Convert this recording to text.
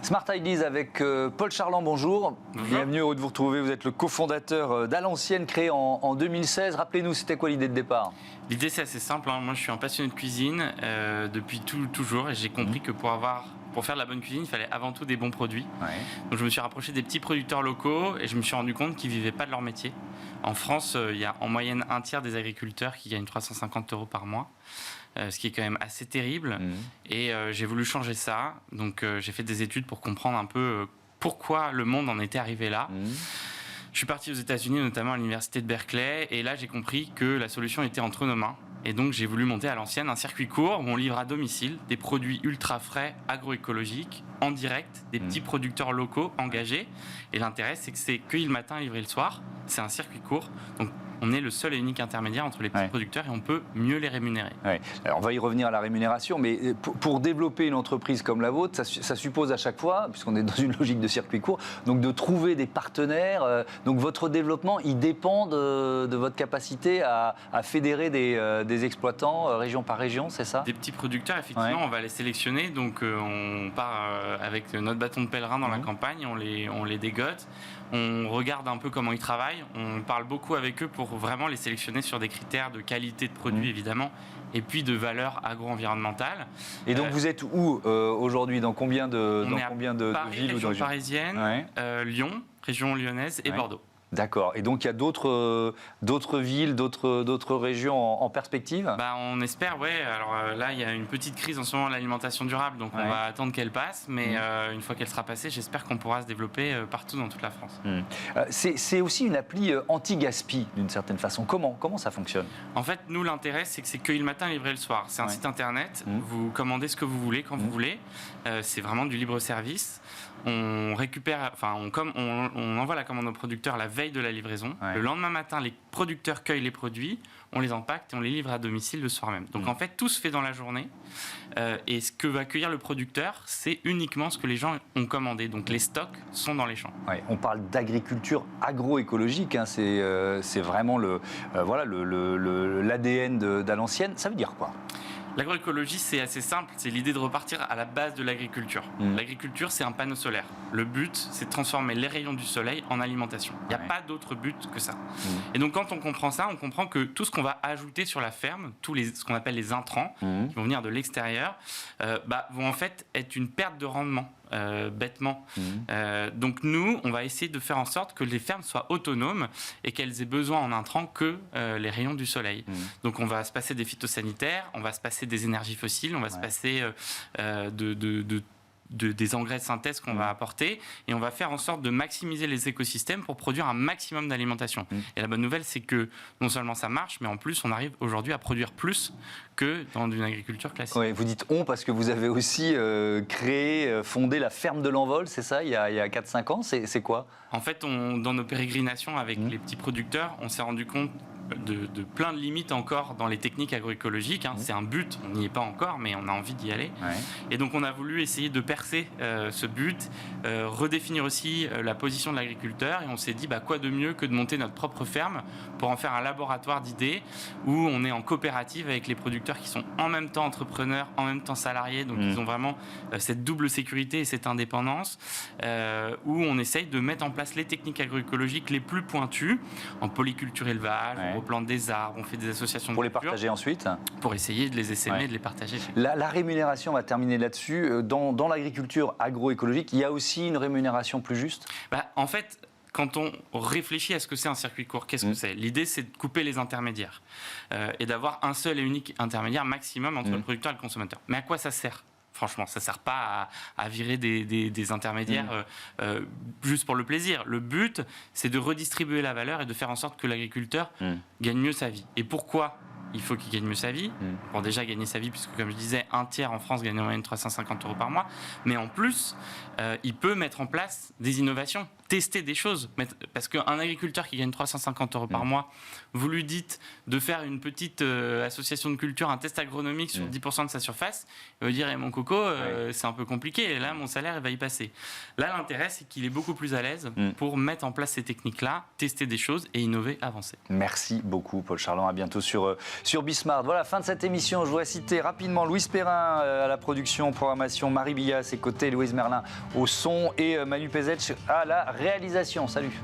Smart Ideas avec Paul Charland, bonjour. Bienvenue, heureux de vous retrouver. Vous êtes le cofondateur d'Alancienne, créé en 2016. Rappelez-nous, c'était quoi l'idée de départ? L'idée, c'est assez simple. Moi, je suis un passionné de cuisine depuis toujours, et j'ai compris que pour faire de la bonne cuisine, il fallait avant tout des bons produits. Ouais. Donc je me suis rapproché des petits producteurs locaux et je me suis rendu compte qu'ils ne vivaient pas de leur métier. En France, il y a en moyenne un tiers des agriculteurs qui gagnent 350 € par mois, ce qui est quand même assez terrible. Et j'ai voulu changer ça. Donc j'ai fait des études pour comprendre un peu pourquoi le monde en était arrivé là. Je suis parti aux États-Unis, notamment à l'université de Berkeley, et là j'ai compris que la solution était entre nos mains. Et donc j'ai voulu monter à l'ancienne un circuit court où on livre à domicile des produits ultra frais, agroécologiques, en direct, des petits producteurs locaux engagés. Et l'intérêt, c'est que c'est cueilli le matin, livré le soir. C'est un circuit court. Donc on est le seul et unique intermédiaire entre les petits producteurs et on peut mieux les rémunérer. Alors on va y revenir à la rémunération, mais pour développer une entreprise comme la vôtre, ça suppose à chaque fois, puisqu'on est dans une logique de circuit court, donc de trouver des partenaires. Donc votre développement, il dépend de votre capacité à fédérer des exploitants région par région, c'est ça? Des petits producteurs, effectivement, on va les sélectionner. Donc on part avec notre bâton de pèlerin dans la campagne, on les dégote. On regarde un peu comment ils travaillent, on parle beaucoup avec eux pour vraiment les sélectionner sur des critères de qualité de produit évidemment, et puis de valeur agro-environnementale. Et donc vous êtes où aujourd'hui? Dans combien de Paris, villes ou de régions? Parisienne, Lyon, région lyonnaise et Bordeaux. D'accord. Et donc il y a d'autres villes, d'autres régions en perspective? On espère, oui. Alors là, il y a une petite crise en ce moment de l'alimentation durable, donc on va attendre qu'elle passe. Mais une fois qu'elle sera passée, j'espère qu'on pourra se développer partout dans toute la France. C'est aussi une appli anti-gaspi d'une certaine façon. Comment ça fonctionne? En fait, nous, l'intérêt, c'est que c'est cueilli le matin, livré le soir. C'est un site internet. Vous commandez ce que vous voulez quand vous voulez. C'est vraiment du libre service. On récupère, on envoie la commande au producteur la veille de la livraison. Le lendemain matin, les producteurs cueillent les produits, on les empaquete et on les livre à domicile le soir même. Donc en fait, tout se fait dans la journée. Et ce que va cueillir le producteur, c'est uniquement ce que les gens ont commandé. Donc les stocks sont dans les champs. On parle d'agriculture agroécologique. C'est vraiment l'ADN d'Alancienne. Ça veut dire quoi? L'agroécologie, c'est assez simple, c'est l'idée de repartir à la base de l'agriculture. L'agriculture, c'est un panneau solaire. Le but, c'est de transformer les rayons du soleil en alimentation. Il n'y a pas d'autre but que ça. Et donc, quand on comprend ça, on comprend que tout ce qu'on va ajouter sur la ferme, ce qu'on appelle les intrants, qui vont venir de l'extérieur, vont en fait être une perte de rendement. Bêtement. Donc nous, on va essayer de faire en sorte que les fermes soient autonomes et qu'elles aient besoin en intrants que les rayons du soleil. Donc on va se passer des phytosanitaires, on va se passer des énergies fossiles, on va se passer des engrais de synthèse qu'on va apporter, et on va faire en sorte de maximiser les écosystèmes pour produire un maximum d'alimentation. Et la bonne nouvelle, c'est que non seulement ça marche, mais en plus on arrive aujourd'hui à produire plus que dans une agriculture classique. Vous dites on parce que vous avez aussi fondé la ferme de l'Envol, c'est ça, il y a 4-5 ans, c'est quoi? En fait, dans nos pérégrinations avec les petits producteurs, on s'est rendu compte de plein de limites encore dans les techniques agroécologiques. C'est un but, on n'y est pas encore, mais on a envie d'y aller. Et donc on a voulu essayer de percer ce but, redéfinir aussi la position de l'agriculteur, et on s'est dit quoi de mieux que de monter notre propre ferme pour en faire un laboratoire d'idées où on est en coopérative avec les producteurs qui sont en même temps entrepreneurs, en même temps salariés, donc ils ont vraiment cette double sécurité et cette indépendance, où on essaye de mettre en place les techniques agroécologiques les plus pointues en polyculture élevage, on plante des arbres, on fait des associations pour les partager ensuite, pour essayer de les essaimer et de les partager. La rémunération, on va terminer là-dessus. Dans l'agriculture agroécologique, il y a aussi une rémunération plus juste? En fait, quand on réfléchit à ce que c'est un circuit court, qu'est-ce que c'est? L'idée, c'est de couper les intermédiaires et d'avoir un seul et unique intermédiaire maximum entre le producteur et le consommateur. Mais à quoi ça sert? Franchement, ça ne sert pas à virer des intermédiaires juste pour le plaisir. Le but, c'est de redistribuer la valeur et de faire en sorte que l'agriculteur gagne mieux sa vie. Et pourquoi il faut qu'il gagne mieux sa vie? Pour déjà gagner sa vie, puisque comme je disais, un tiers en France gagne en moyenne 350 € par mois. Mais en plus, il peut mettre en place des innovations. tester des choses. Parce qu'un agriculteur qui gagne 350 € par mois, vous lui dites de faire une petite association de culture, un test agronomique sur 10% de sa surface, il va dire mon coco, c'est un peu compliqué, et là mon salaire il va y passer. Là l'intérêt c'est qu'il est beaucoup plus à l'aise pour mettre en place ces techniques-là, tester des choses et innover, avancer. Merci beaucoup Paul Charland, à bientôt sur Bismart. Voilà, fin de cette émission. Je voudrais citer rapidement Louise Perrin à la production, programmation, Marie Billat à ses côtés, Louise Merlin au son et Manu Pezetch à la réalisation. Salut.